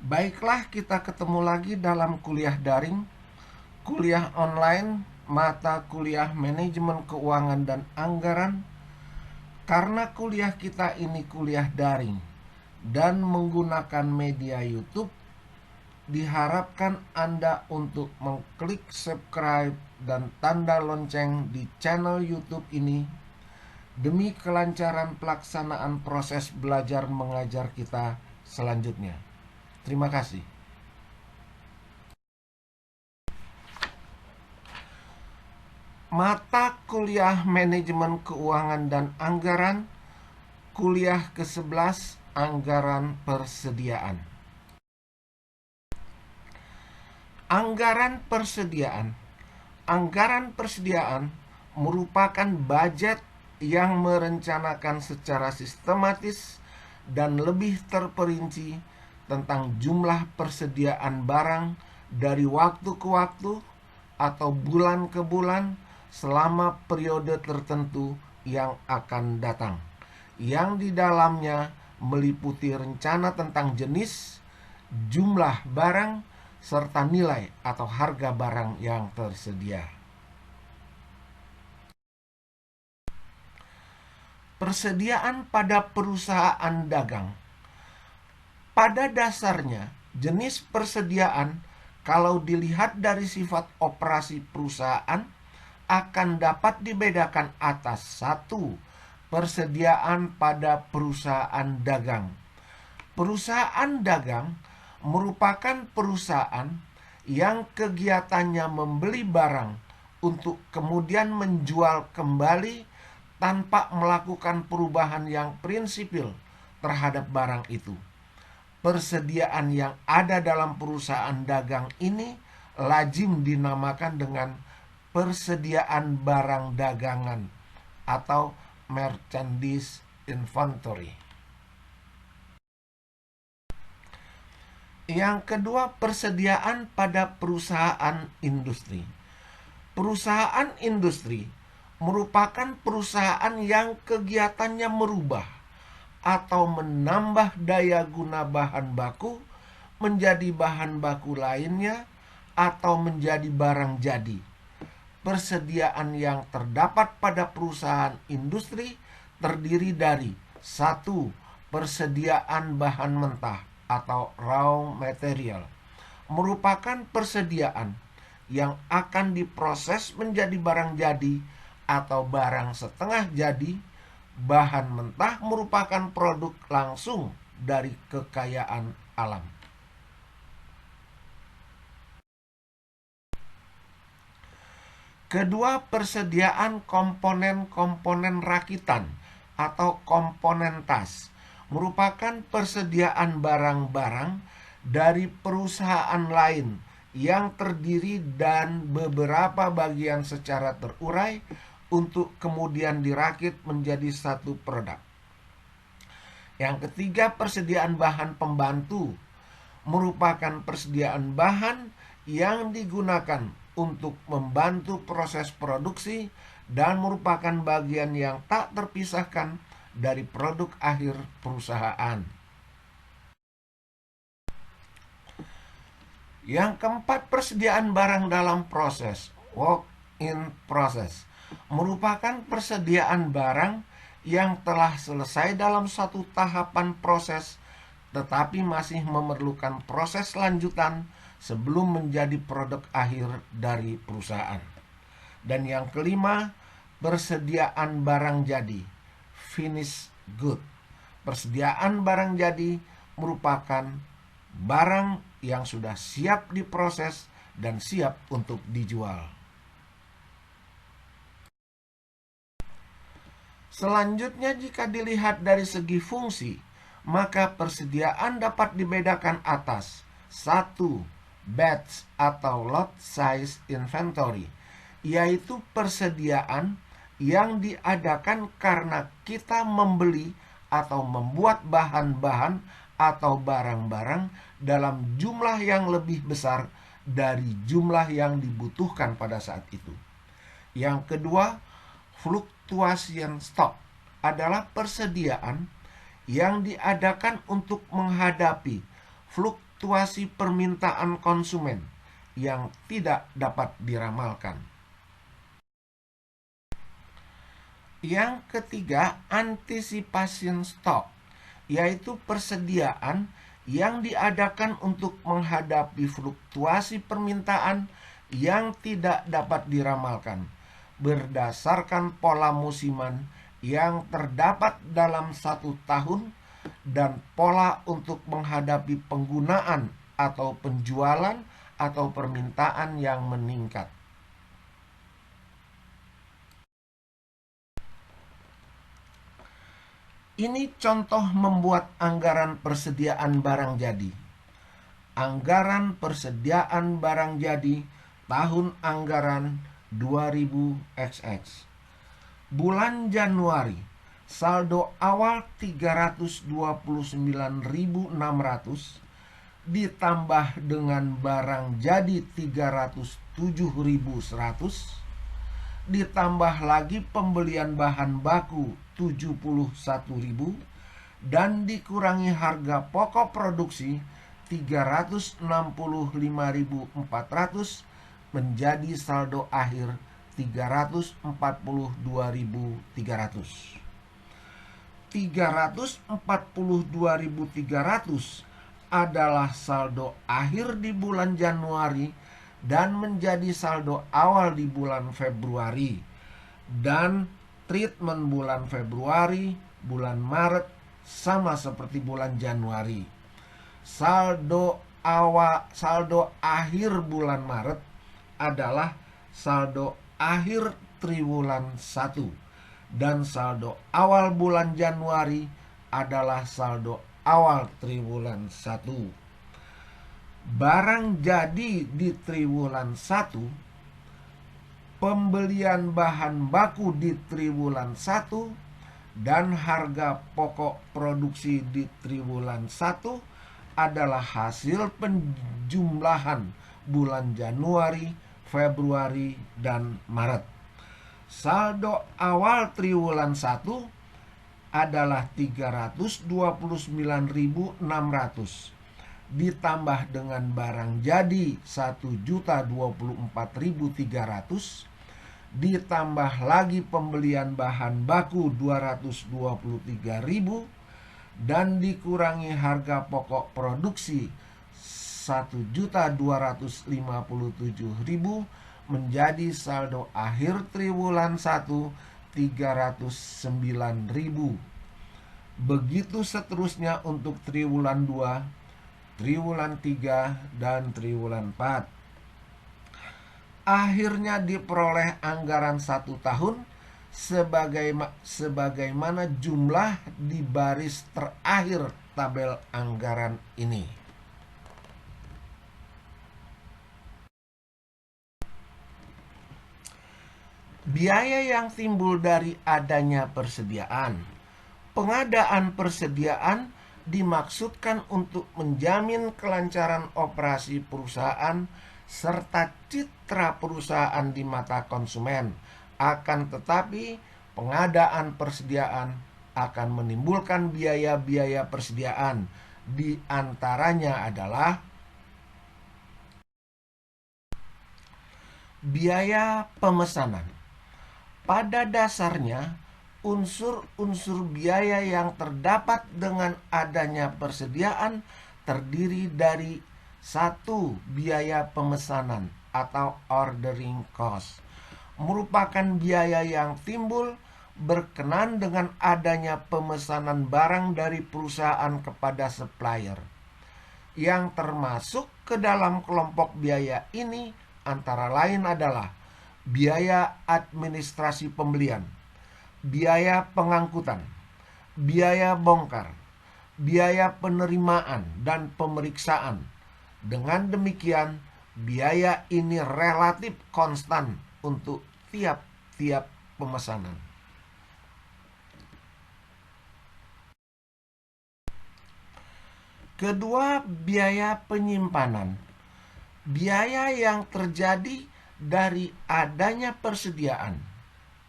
Baiklah, kita ketemu lagi dalam kuliah daring, kuliah online, mata kuliah manajemen keuangan dan anggaran. Karena kuliah kita ini kuliah daring dan menggunakan media YouTube, diharapkan Anda untuk mengklik subscribe dan tanda lonceng di channel YouTube ini demi kelancaran pelaksanaan proses belajar mengajar kita selanjutnya. Terima kasih. Mata kuliah manajemen keuangan dan anggaran, kuliah ke-11, anggaran persediaan. Anggaran persediaan. Anggaran persediaan merupakan budget yang merencanakan secara sistematis dan lebih terperinci tentang jumlah persediaan barang dari waktu ke waktu atau bulan ke bulan selama periode tertentu yang akan datang, yang di dalamnya meliputi rencana tentang jenis, jumlah barang, serta nilai atau harga barang yang tersedia. Persediaan pada perusahaan dagang. Pada dasarnya, jenis persediaan kalau dilihat dari sifat operasi perusahaan akan dapat dibedakan atas: 1. Persediaan pada perusahaan dagang. Perusahaan dagang merupakan perusahaan yang kegiatannya membeli barang untuk kemudian menjual kembali tanpa melakukan perubahan yang prinsipil terhadap barang itu. Persediaan yang ada dalam perusahaan dagang ini lazim dinamakan dengan persediaan barang dagangan atau merchandise inventory. Yang kedua, persediaan pada perusahaan industri. Perusahaan industri merupakan perusahaan yang kegiatannya merubah atau menambah daya guna bahan baku menjadi bahan baku lainnya atau menjadi barang jadi. Persediaan yang terdapat pada perusahaan industri terdiri dari: 1. Persediaan bahan mentah atau raw material, merupakan persediaan yang akan diproses menjadi barang jadi atau barang setengah jadi. Bahan mentah merupakan produk langsung dari kekayaan alam. Kedua, persediaan komponen-komponen rakitan atau komponen tas, merupakan persediaan barang-barang dari perusahaan lain yang terdiri dan beberapa bagian secara terurai untuk kemudian dirakit menjadi satu produk. Yang ketiga, persediaan bahan pembantu, merupakan persediaan bahan yang digunakan untuk membantu proses produksi dan merupakan bagian yang tak terpisahkan dari produk akhir perusahaan. Yang keempat, persediaan barang dalam proses, work in process, merupakan persediaan barang yang telah selesai dalam satu tahapan proses tetapi masih memerlukan proses lanjutan sebelum menjadi produk akhir dari perusahaan. Dan yang kelima, persediaan barang jadi, finished good. Persediaan barang jadi merupakan barang yang sudah siap diproses dan siap untuk dijual. Selanjutnya, jika dilihat dari segi fungsi, maka persediaan dapat dibedakan atas: 1. Batch atau lot size inventory, yaitu persediaan yang diadakan karena kita membeli atau membuat bahan-bahan atau barang-barang dalam jumlah yang lebih besar dari jumlah yang dibutuhkan pada saat itu. Yang kedua, fluctuation stock adalah persediaan yang diadakan untuk menghadapi fluktuasi permintaan konsumen yang tidak dapat diramalkan. Yang ketiga, anticipation stock, yaitu persediaan yang diadakan untuk menghadapi fluktuasi permintaan yang tidak dapat diramalkan berdasarkan pola musiman yang terdapat dalam satu tahun dan pola untuk menghadapi penggunaan atau penjualan atau permintaan yang meningkat. Ini contoh membuat anggaran persediaan barang jadi. Anggaran persediaan barang jadi tahun anggaran 2000 XX. Bulan Januari, saldo awal 329.600 ditambah dengan barang jadi 307.100 ditambah lagi pembelian bahan baku 71.000 dan dikurangi harga pokok produksi 365.400 menjadi saldo akhir 342.300. 342.300 adalah saldo akhir di bulan Januari dan menjadi saldo awal di bulan Februari. Dan treatment bulan Februari, bulan Maret sama seperti bulan Januari. Saldo akhir bulan Maret adalah saldo akhir triwulan 1 dan saldo awal bulan Januari adalah saldo awal triwulan 1. Barang jadi di triwulan 1, pembelian bahan baku di triwulan 1, dan harga pokok produksi di triwulan 1 adalah hasil penjumlahan bulan Januari, Februari, dan Maret. Saldo awal triwulan 1 adalah 329.600 ditambah dengan barang jadi 1.024.300 ditambah lagi pembelian bahan baku 223.000 dan dikurangi harga pokok produksi 1.257.000 menjadi saldo akhir triwulan 1 309.000. Begitu seterusnya untuk triwulan 2, triwulan 3, dan triwulan 4. Akhirnya diperoleh anggaran 1 tahun sebagaimana jumlah di baris terakhir tabel anggaran ini. Biaya yang timbul dari adanya persediaan. Pengadaan persediaan dimaksudkan untuk menjamin kelancaran operasi perusahaan serta citra perusahaan di mata konsumen. Akan tetapi, pengadaan persediaan akan menimbulkan biaya-biaya persediaan. Di antaranya adalah biaya pemesanan. Pada dasarnya, unsur-unsur biaya yang terdapat dengan adanya persediaan terdiri dari 1. Biaya pemesanan atau ordering cost, merupakan biaya yang timbul berkenaan dengan adanya pemesanan barang dari perusahaan kepada supplier. Yang termasuk ke dalam kelompok biaya ini antara lain adalah biaya administrasi pembelian, biaya pengangkutan, biaya bongkar, biaya penerimaan dan pemeriksaan. Dengan demikian, biaya ini relatif konstan untuk tiap-tiap pemesanan. Kedua, biaya penyimpanan. Biaya yang terjadi dari adanya persediaan,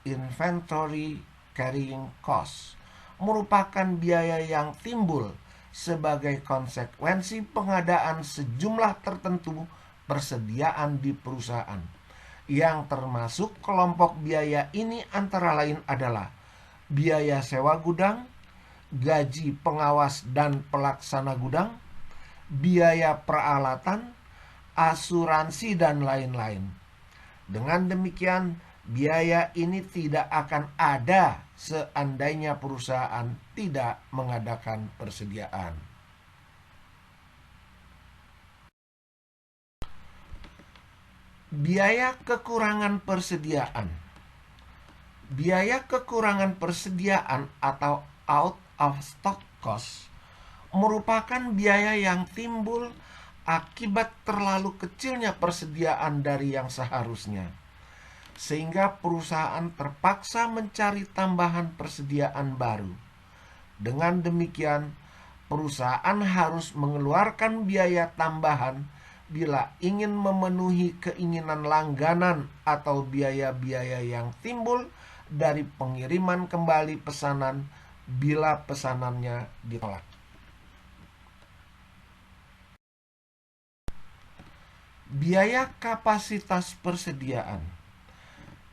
inventory carrying cost, merupakan biaya yang timbul sebagai konsekuensi pengadaan sejumlah tertentu persediaan di perusahaan. Yang termasuk kelompok biaya ini antara lain adalah biaya sewa gudang, gaji pengawas dan pelaksana gudang, biaya peralatan, asuransi, dan lain-lain. Dengan demikian, biaya ini tidak akan ada seandainya perusahaan tidak mengadakan persediaan. Biaya kekurangan persediaan. Biaya kekurangan persediaan atau out of stock cost merupakan biaya yang timbul akibat terlalu kecilnya persediaan dari yang seharusnya, sehingga perusahaan terpaksa mencari tambahan persediaan baru. Dengan demikian, perusahaan harus mengeluarkan biaya tambahan bila ingin memenuhi keinginan langganan atau biaya-biaya yang timbul dari pengiriman kembali pesanan bila pesanannya ditolak. Biaya kapasitas persediaan.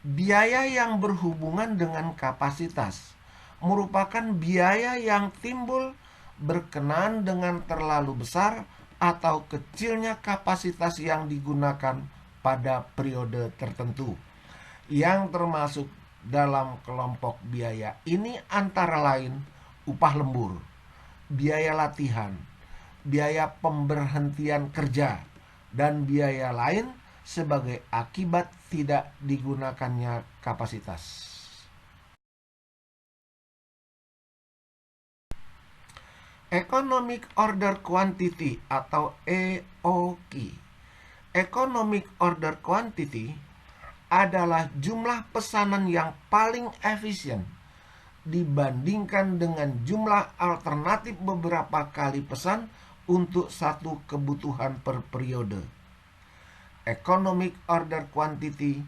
Biaya yang berhubungan dengan kapasitas merupakan biaya yang timbul berkenaan dengan terlalu besar atau kecilnya kapasitas yang digunakan pada periode tertentu. Yang termasuk dalam kelompok biaya ini antara lain upah lembur, biaya latihan, biaya pemberhentian kerja, dan biaya lain sebagai akibat tidak digunakannya kapasitas. Economic Order Quantity atau EOQ. Economic Order Quantity adalah jumlah pesanan yang paling efisien dibandingkan dengan jumlah alternatif beberapa kali pesan untuk satu kebutuhan per periode. Economic Order Quantity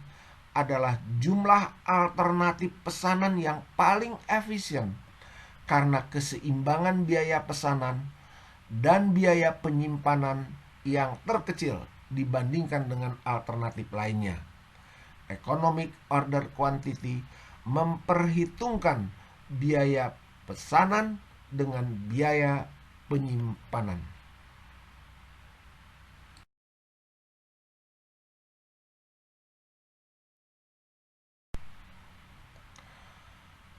adalah jumlah alternatif pesanan yang paling efisien karena keseimbangan biaya pesanan dan biaya penyimpanan yang terkecil dibandingkan dengan alternatif lainnya. Economic Order Quantity memperhitungkan biaya pesanan dengan biaya penyimpanan.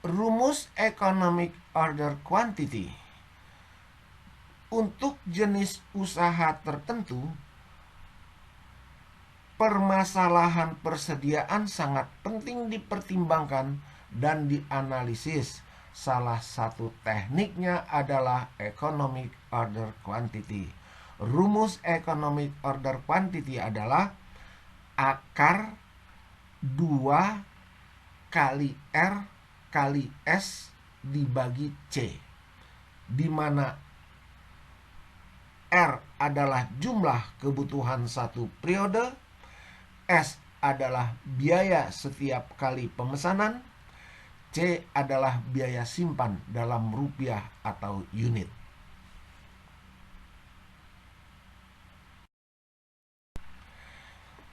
Rumus Economic Order Quantity. Untuk jenis usaha tertentu, permasalahan persediaan sangat penting dipertimbangkan dan dianalisis. Salah satu tekniknya adalah Economic Order Quantity. Rumus Economic Order Quantity adalah akar 2 kali R kali S dibagi C, di mana R adalah jumlah kebutuhan satu periode, S adalah biaya setiap kali pemesanan, C adalah biaya simpan dalam rupiah atau unit.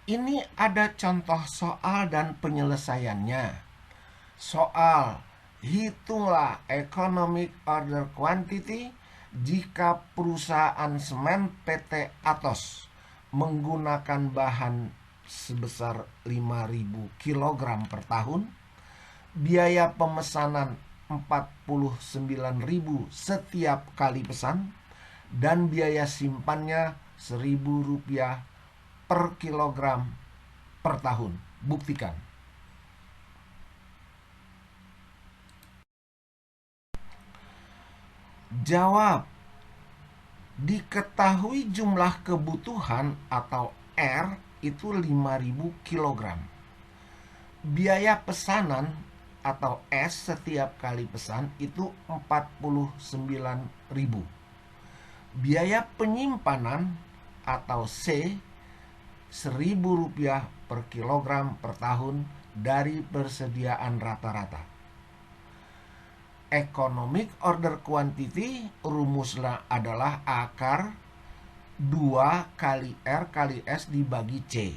Ini ada contoh soal dan penyelesaiannya. Soal, hitunglah Economic Order Quantity jika perusahaan semen PT Atos menggunakan bahan sebesar 5.000 kg per tahun, biaya pemesanan 49.000 setiap kali pesan, dan biaya simpannya Rp1.000 per kilogram per tahun. Buktikan. Jawab. Diketahui jumlah kebutuhan atau R itu 5.000 kg. Biaya pesanan atau S setiap kali pesan itu 49.000. Biaya penyimpanan atau C Rp1.000 per kilogram per tahun dari persediaan rata-rata. Economic order quantity rumusnya adalah akar 2 kali R kali S dibagi C.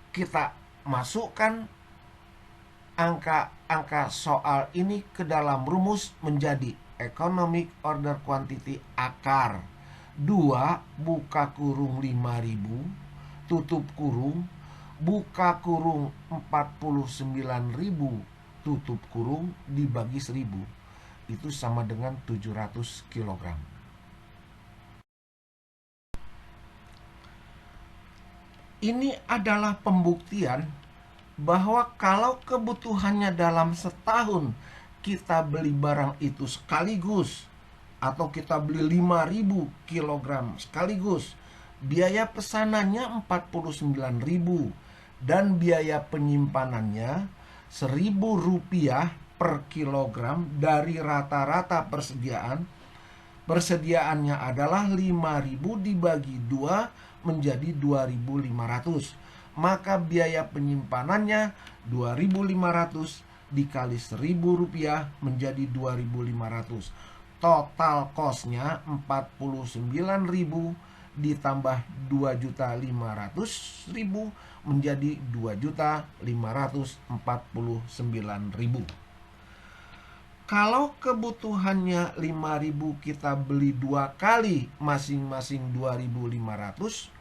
Kita masukkan angka-angka soal ini ke dalam rumus menjadi economic order quantity akar 2 buka kurung 5.000 tutup kurung buka kurung 49.000 tutup kurung dibagi 1.000 itu sama dengan 700 kg. Ini adalah pembuktian bahwa kalau kebutuhannya dalam setahun kita beli barang itu sekaligus atau kita beli 5.000 kg sekaligus, biaya pesanannya 49.000 dan biaya penyimpanannya Rp1.000 per kilogram dari rata-rata persediaannya adalah 5.000 dibagi 2 menjadi 2.500. Maka biaya penyimpanannya 2.500 dikali Rp1.000 menjadi 2.500. Total costnya 49.000 ditambah 2.500.000 menjadi 2.549.000. Kalau kebutuhannya 5.000 kita beli 2 kali masing-masing 2.500,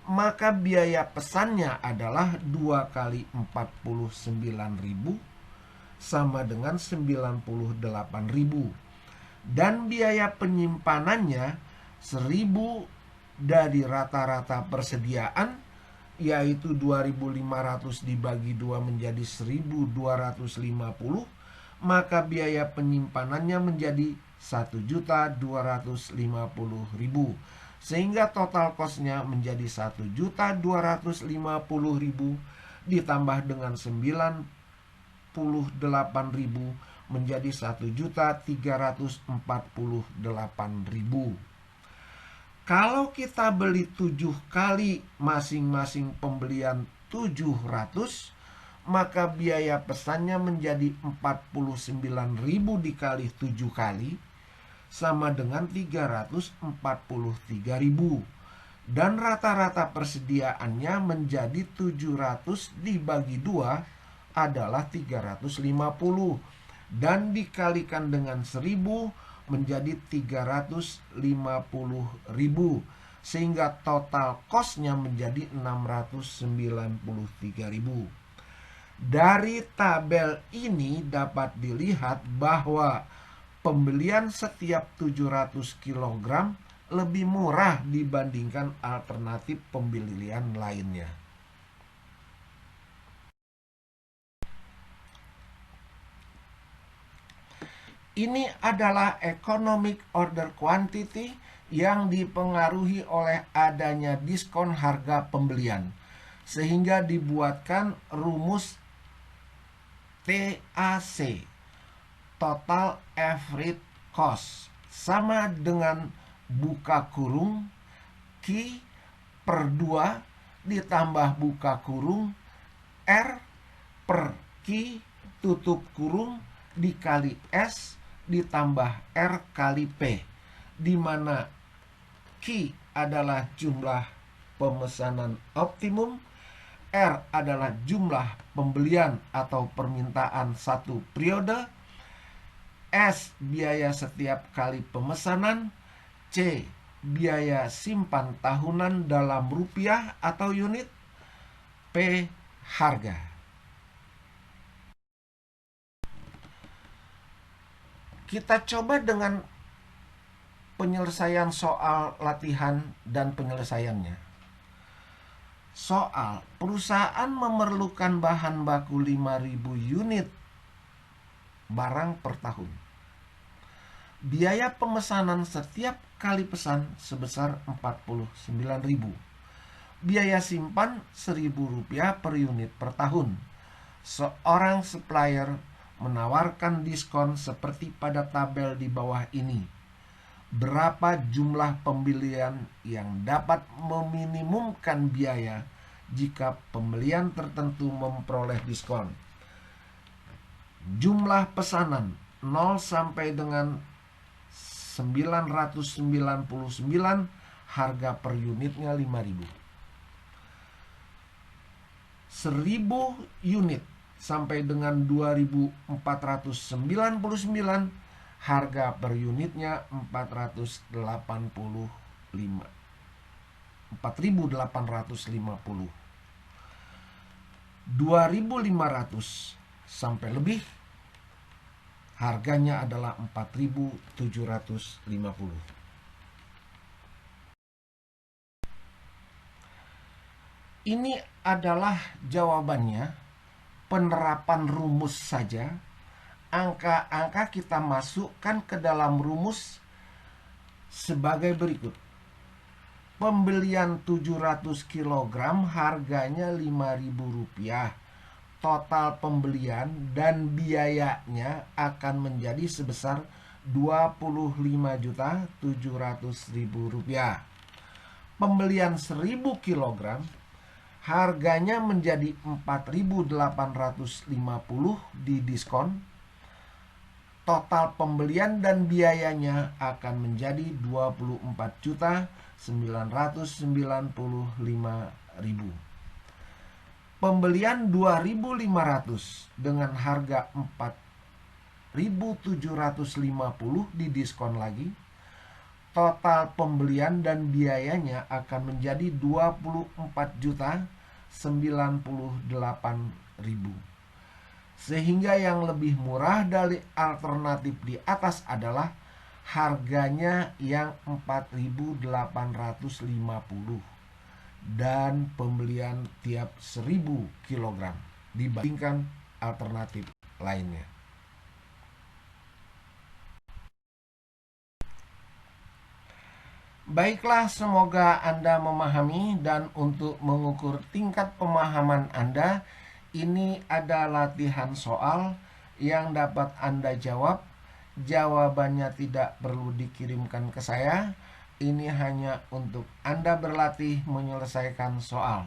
maka biaya pesannya adalah 2 kali 49.000 sama dengan 98.000. Dan biaya penyimpanannya 1.000 dari rata-rata persediaan, yaitu 2.500 dibagi 2 menjadi 1.250, maka biaya penyimpanannya menjadi 1.250.000. Sehingga total costnya menjadi 1.250.000 ditambah dengan 98.000 menjadi 1.348.000. Kalau kita beli 7 kali masing-masing pembelian 700, maka biaya pesannya menjadi 49.000 dikali 7 kali sama dengan 343.000. Dan rata-rata persediaannya menjadi 700 dibagi 2 adalah 350. Dan dikalikan dengan 1.000 menjadi 350.000. Sehingga total costnya menjadi 693.000. Dari tabel ini dapat dilihat bahwa pembelian setiap 700 kg lebih murah dibandingkan alternatif pembelian lainnya. Ini adalah economic order quantity yang dipengaruhi oleh adanya diskon harga pembelian, sehingga dibuatkan rumus TAC, Total Average Cost, sama dengan buka kurung Q per 2 ditambah buka kurung R per Q tutup kurung dikali S ditambah R kali P, di mana Q adalah jumlah pemesanan optimum, R adalah jumlah pembelian atau permintaan satu periode, S biaya setiap kali pemesanan, C biaya simpan tahunan dalam rupiah atau unit, P harga. Kita coba dengan penyelesaian soal latihan dan penyelesaiannya. Soal, perusahaan memerlukan bahan baku 5.000 unit barang per tahun. Biaya pemesanan setiap kali pesan sebesar 49.000. Biaya simpan Rp1.000 per unit per tahun. Seorang supplier menawarkan diskon seperti pada tabel di bawah ini. Berapa jumlah pembelian yang dapat meminimumkan biaya jika pembelian tertentu memperoleh diskon? Jumlah pesanan 0 sampai dengan 999, harga per unitnya 5.000. 1.000 unit sampai dengan 2.499, harga per unitnya 4.850. 2.500 sampai lebih, harganya adalah 4.750. Ini adalah jawabannya. Penerapan rumus saja. Angka-angka kita masukkan ke dalam rumus sebagai berikut. Pembelian 700 kg harganya Rp5.000. Total pembelian dan biayanya akan menjadi sebesar Rp25.700.000. Pembelian 1.000 kg harganya menjadi Rp4.850 didiskon. Total pembelian dan biayanya akan menjadi Rp24.995.000. Pembelian 2.500 dengan harga 4.750 didiskon lagi. Total pembelian dan biayanya akan menjadi Rp24.098.000. Sehingga yang lebih murah dari alternatif di atas adalah harganya yang 4.850 dan pembelian tiap 1.000 kg dibandingkan alternatif lainnya. Baiklah, semoga Anda memahami, dan untuk mengukur tingkat pemahaman Anda, ini ada latihan soal yang dapat Anda jawab. Jawabannya tidak perlu dikirimkan ke saya. Ini hanya untuk Anda berlatih menyelesaikan soal.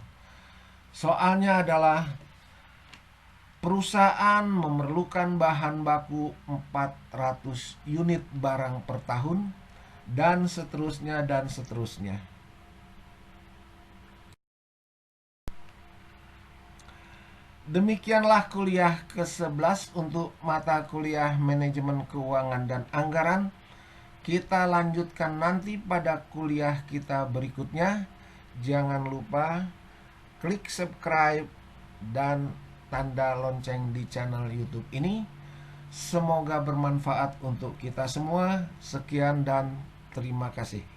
Soalnya adalah perusahaan memerlukan bahan baku 400 unit barang per tahun, dan seterusnya dan seterusnya. Demikianlah kuliah ke-11 untuk mata kuliah manajemen keuangan dan anggaran. Kita lanjutkan nanti pada kuliah kita berikutnya. Jangan lupa klik subscribe dan tanda lonceng di channel YouTube ini. Semoga bermanfaat untuk kita semua. Sekian dan terima kasih.